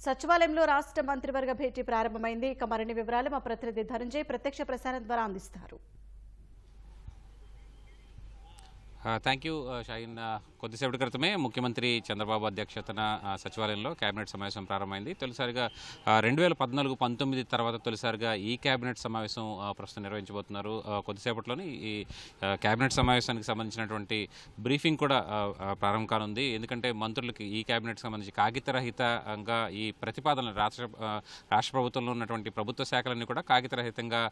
సచివాలయంలో రాష్ట్ర మంత్రివర్గ భేటీ ప్రారంభమైంది. ఇక మరిన్ని వివరాలు మా ప్రతినిధి ధనంజయ్ ప్రత్యక్ష ప్రసారం ద్వారా అందిస్తారు. Thank you Shaheen. కొద్దిసేపటి క్రితమే ముఖ్యమంత్రి చంద్రబాబు అధ్యక్షతన సచివాలయంలో కేబినెట్ సమావేశం ప్రారంభమైంది. తొలిసారిగా 2014-19 తర్వాత తొలిసారిగా ఈ కేబినెట్ సమావేశం ప్రస్తుతం నిర్వహించబోతున్నారు. కొద్దిసేపట్లోనే ఈ కేబినెట్ సమావేశానికి సంబంధించినటువంటి బ్రీఫింగ్ కూడా ప్రారంభం కానుంది. ఎందుకంటే మంత్రులకి ఈ కేబినెట్ సంబంధించి కాగితరహితంగా ఈ ప్రతిపాదనలు రాష్ట్ర ప్రభుత్వంలో ఉన్నటువంటి ప్రభుత్వ శాఖలన్నీ కూడా కాగితరహితంగా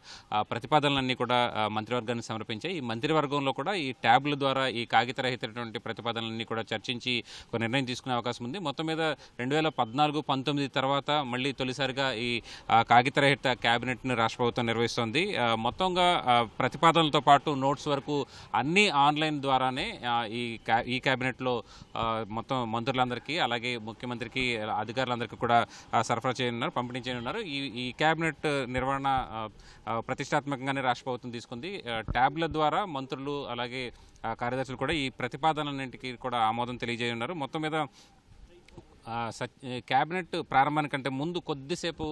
ప్రతిపాదనలన్నీ కూడా మంత్రివర్గానికి సమర్పించాయి. ఈ మంత్రివర్గంలో కూడా ఈ ట్యాబ్ల ద్వారా ఈ కాగితరహితటువంటి ప్రతిపాదనలన్నీ కూడా చర్చించి ఒక నిర్ణయం తీసుకునే అవకాశం ఉంది. మొత్తం మీద 2014-19 తర్వాత మళ్ళీ తొలిసారిగా ఈ కాగితరహిత క్యాబినెట్ని రాష్ట్ర ప్రభుత్వం నిర్వహిస్తోంది. మొత్తంగా ప్రతిపాదనలతో పాటు నోట్స్ వరకు అన్నీ ఆన్లైన్ ద్వారానే ఈ క్యాబినెట్లో మొత్తం మంత్రులందరికీ అలాగే ముఖ్యమంత్రికి అధికారులందరికీ కూడా సరఫరా చేయనున్నారు, పంపిణీ చేయనున్నారు. ఈ క్యాబినెట్ నిర్వహణ ప్రతిష్టాత్మకంగానే రాష్ట్ర ప్రభుత్వం తీసుకుంది. ట్యాబ్ల ద్వారా మంత్రులు అలాగే కార్యదర్శులు కూడా ఈ ప్రతిపాదనలన్నింటికి కూడా ఆమోదం తెలియజేయనున్నారు. మొత్తం మీద క్యాబినెట్ ప్రారంభానికంటే ముందు కొద్దిసేపు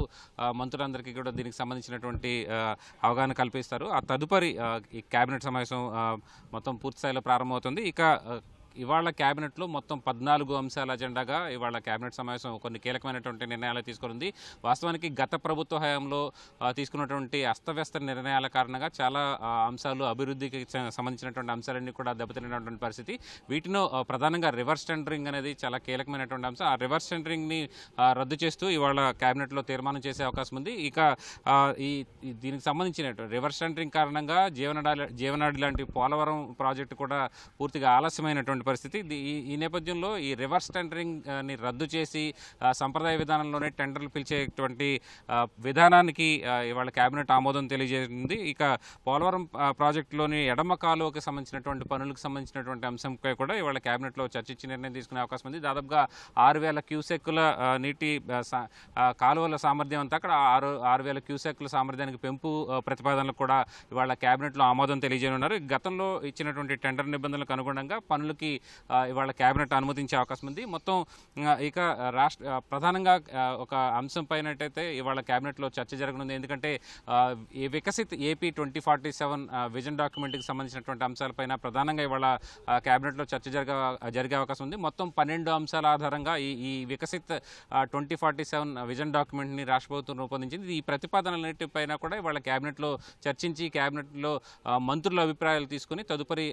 మంత్రులందరికీ కూడా దీనికి సంబంధించినటువంటి అవగాహన కల్పిస్తారు. ఆ తదుపరి ఈ క్యాబినెట్ సమావేశం మొత్తం పూర్తిస్థాయిలో ప్రారంభమవుతుంది. ఇక ఇవాళ క్యాబినెట్లో మొత్తం 14 అంశాల అజెండాగా ఇవాళ క్యాబినెట్ సమావేశం కొన్ని కీలకమైనటువంటి నిర్ణయాలు తీసుకుంది. వాస్తవానికి గత ప్రభుత్వ హయాంలో తీసుకున్నటువంటి అస్తవ్యస్త నిర్ణయాల కారణంగా చాలా అంశాలు అభివృద్ధికి సంబంధించినటువంటి అంశాలన్నీ కూడా దెబ్బతిన్నటువంటి పరిస్థితి. వీటిలో ప్రధానంగా రివర్స్ టెండరింగ్ అనేది చాలా కీలకమైనటువంటి అంశం. ఆ రివర్స్ టెండరింగ్ని రద్దు చేస్తూ ఇవాళ క్యాబినెట్లో తీర్మానం చేసే అవకాశం ఉంది. ఇక దీనికి సంబంధించిన రివర్స్ టెండరింగ్ కారణంగా జీవనాడి లాంటి పోలవరం ప్రాజెక్టు కూడా పూర్తిగా ఆలస్యమైనటువంటి పరిస్థితి. ఈ నేపథ్యంలో ఈ రివర్స్ టెండరింగ్ని రద్దు చేసి సంప్రదాయ విధానంలోనే టెండర్లు పిలిచేటువంటి విధానానికి ఇవాళ కేబినెట్ ఆమోదం తెలియజేసింది. ఇక పోలవరం ప్రాజెక్టులోని ఎడమ కాలువకి సంబంధించినటువంటి పనులకు సంబంధించినటువంటి అంశంపై కూడా ఇవాళ కేబినెట్లో చర్చించి నిర్ణయం తీసుకునే అవకాశం ఉంది. దాదాపుగా 6,000 క్యూసెక్కుల నీటి కాలువల సామర్థ్యం అంతా అక్కడ 6,000 క్యూసెక్కుల సామర్థ్యానికి పెంపు ప్రతిపాదనలకు కూడా ఇవాళ కేబినెట్లో ఆమోదం తెలియజేయనున్నారు. గతంలో ఇచ్చినటువంటి టెండర్ నిబంధనలకు అనుగుణంగా పనులకి ఇవాళ కేబినెట్ అనుమతించే అవకాశం ఉంది. మొత్తం ఇక ప్రధానంగా ఒక అంశం పైనట్టయితే ఇవాళ కేబినెట్లో చర్చ జరగనుంది. ఎందుకంటే ఈ వికసిత్ ఏపీ 2047 విజన్ డాక్యుమెంట్కి సంబంధించినటువంటి అంశాలపైన ప్రధానంగా ఇవాళ కేబినెట్లో చర్చ జరిగే అవకాశం ఉంది. మొత్తం 12 అంశాల ఆధారంగా ఈ వికసిత్ 2047 విజన్ డాక్యుమెంట్ని రాష్ట్ర ప్రభుత్వం రూపొందించింది. ఈ ప్రతిపాదనలన్నిటిపైన కూడా ఇవాళ కేబినెట్లో చర్చించి కేబినెట్లో మంత్రుల అభిప్రాయాలు తీసుకుని తదుపరి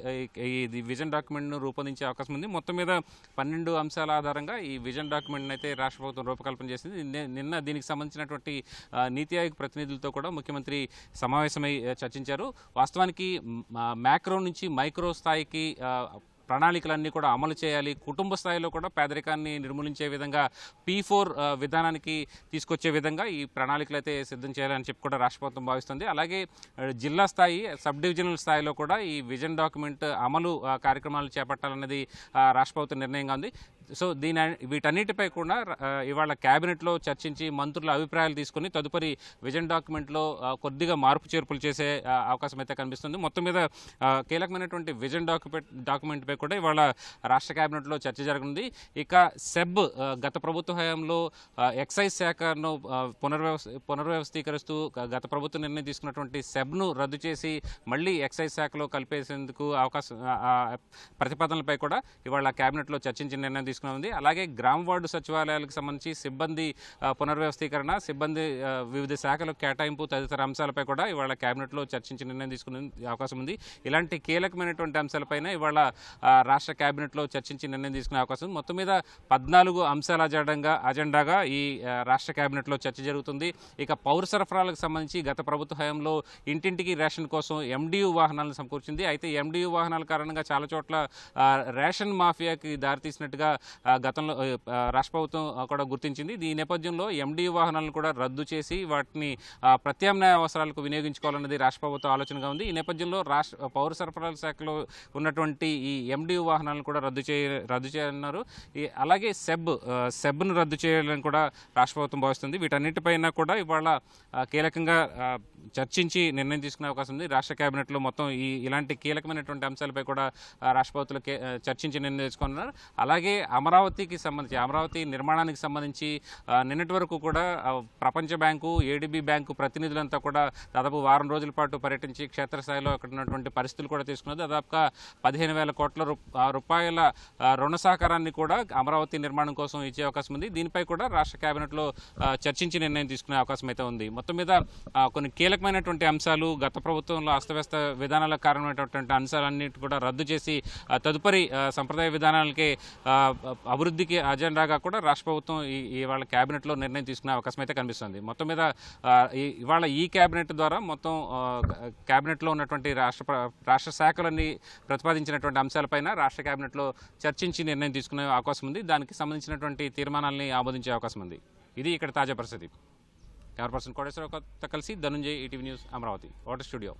ఈ విజన్ డాక్యుమెంట్ను రూపొందించే అవకాశం ఉంది. మొత్తం మీద 12 అంశాల ఆధారంగా ఈ విజన్ డాక్యుమెంట్ అయితే రాష్ట్ర ప్రభుత్వం రూపకల్పన చేసింది. నిన్న దీనికి సంబంధించినటువంటి నీతి ఆయోగ్ ప్రతినిధులతో కూడా ముఖ్యమంత్రి సమావేశమై చర్చించారు. వాస్తవానికి మ్యాక్రో నుంచి మైక్రో స్థాయికి ప్రణాళికలన్నీ కూడా అమలు చేయాలి. కుటుంబ స్థాయిలో కూడా పేదరికాన్ని నిర్మూలించే విధంగా P4 విధానానికి తీసుకొచ్చే విధంగా ఈ ప్రణాళికలు అయితే సిద్ధం చేయాలని చెప్పి కూడా రాష్ట్ర ప్రభుత్వం భావిస్తుంది. అలాగే జిల్లా స్థాయి, సబ్ డివిజనల్ స్థాయిలో కూడా ఈ విజన్ డాక్యుమెంట్ అమలు కార్యక్రమాలు చేపట్టాలన్నది రాష్ట్ర ప్రభుత్వం నిర్ణయంగా ఉంది. సో వీటన్నిటిపై కూడా ఇవాళ క్యాబినెట్లో చర్చించి మంత్రుల అభిప్రాయాలు తీసుకుని తదుపరి విజన్ డాక్యుమెంట్లో కొద్దిగా మార్పు చేర్పులు చేసే అవకాశం అయితే కనిపిస్తుంది. మొత్తం మీద కీలకమైనటువంటి విజన్ డాక్యుమెంట్పై కూడా ఇవాళ రాష్ట్ర క్యాబినెట్లో చర్చ జరగనుంది. ఇక సెబ్ గత ప్రభుత్వ హయాంలో ఎక్సైజ్ శాఖను పునర్వ్యవస్థీకరిస్తూ గత ప్రభుత్వం నిర్ణయం తీసుకున్నటువంటి సెబ్ను రద్దు చేసి మళ్ళీ ఎక్సైజ్ శాఖలో కలిపేసేందుకు అవకాశం ప్రతిపాదనలపై కూడా ఇవాళ క్యాబినెట్లో చర్చించి నిర్ణయం తీసుకుని ఉంది. అలాగే గ్రామ వార్డు సచివాలయాలకు సంబంధించి సిబ్బంది పునర్వ్యవస్థీకరణ, సిబ్బంది వివిధ శాఖలకు కేటాయింపు తదితర అంశాలపై కూడా ఇవాళ కేబినెట్లో చర్చించి నిర్ణయం తీసుకునే అవకాశం ఉంది. ఇలాంటి కీలకమైనటువంటి అంశాలపైన ఇవాళ రాష్ట్ర కేబినెట్లో చర్చించి నిర్ణయం తీసుకునే అవకాశం ఉంది. మొత్తం మీద 14 అంశాల అజెండాగా ఈ రాష్ట్ర కేబినెట్లో చర్చ జరుగుతుంది. ఇక పౌర సరఫరాలకు సంబంధించి గత ప్రభుత్వ హయాంలో ఇంటింటికి రేషన్ కోసం MDU వాహనాలను సమకూర్చింది. అయితే MDU వాహనాల కారణంగా చాలా చోట్ల రేషన్ మాఫియాకి దారితీసినట్టుగా గతంలో రాష్ట్ర ప్రభుత్వం కూడా గుర్తించింది. ఈ నేపథ్యంలో MDU వాహనాలను కూడా రద్దు చేసి వాటిని ప్రత్యామ్నాయ అవసరాలకు వినియోగించుకోవాలన్నది రాష్ట్ర ప్రభుత్వం ఆలోచనగా ఉంది. ఈ నేపథ్యంలో పౌర సరఫరాల శాఖలో ఉన్నటువంటి ఈ MDU వాహనాలను కూడా రద్దు చేయాలన్నారు. అలాగే సెబ్ను రద్దు చేయాలని కూడా రాష్ట్ర ప్రభుత్వం భావిస్తుంది. వీటన్నిటిపైన కూడా ఇవాళ కీలకంగా చర్చించి నిర్ణయం తీసుకునే అవకాశం ఉంది. రాష్ట్ర కేబినెట్లో మొత్తం ఇలాంటి కీలకమైనటువంటి అంశాలపై కూడా రాష్ట్ర ప్రభుత్వం చర్చించి నిర్ణయం తీసుకున్నారు. అలాగే అమరావతికి సంబంధించి అమరావతి నిర్మాణానికి సంబంధించి నిన్నటి వరకు కూడా ప్రపంచ బ్యాంకు, ఏడీబీ బ్యాంకు ప్రతినిధులంతా కూడా దాదాపు వారం రోజుల పాటు పర్యటించి క్షేత్రస్థాయిలో అక్కడ ఉన్నటువంటి పరిస్థితులు కూడా తీసుకున్నది. దాదాపుగా 15,000 కోట్ల రూపాయల రుణ సహకారాన్ని కూడా అమరావతి నిర్మాణం కోసం ఇచ్చే అవకాశం ఉంది. దీనిపై కూడా రాష్ట్ర కేబినెట్లో చర్చించి నిర్ణయం తీసుకునే అవకాశం అయితే ఉంది. మొత్తం మీద కొన్ని కీలకమైనటువంటి అంశాలు, గత ప్రభుత్వంలో అస్తవ్యస్త విధానాలకు కారణమైనటువంటి అంశాలన్నిటి కూడా రద్దు చేసి తదుపరి సంప్రదాయ విధానాలకి అభివృద్ధికి అజెండాగా కూడా రాష్ట్ర ప్రభుత్వం ఇవాళ కేబినెట్లో నిర్ణయం తీసుకునే అవకాశం అయితే కనిపిస్తుంది. మొత్తం మీద ఇవాళ ఈ కేబినెట్ ద్వారా మొత్తం కేబినెట్లో ఉన్నటువంటి రాష్ట్ర శాఖలన్నీ ప్రతిపాదించినటువంటి అంశాలపైన రాష్ట్ర కేబినెట్లో చర్చించి నిర్ణయం తీసుకునే అవకాశం ఉంది. దానికి సంబంధించినటువంటి తీర్మానాలని ఆమోదించే అవకాశం ఉంది. ఇది ఇక్కడ తాజా పరిస్థితి. కెమెరా పర్సన్ కోటేశ్వరరావుతో కలిసి Dhananjay, ETV news, Amaravati. Water studio.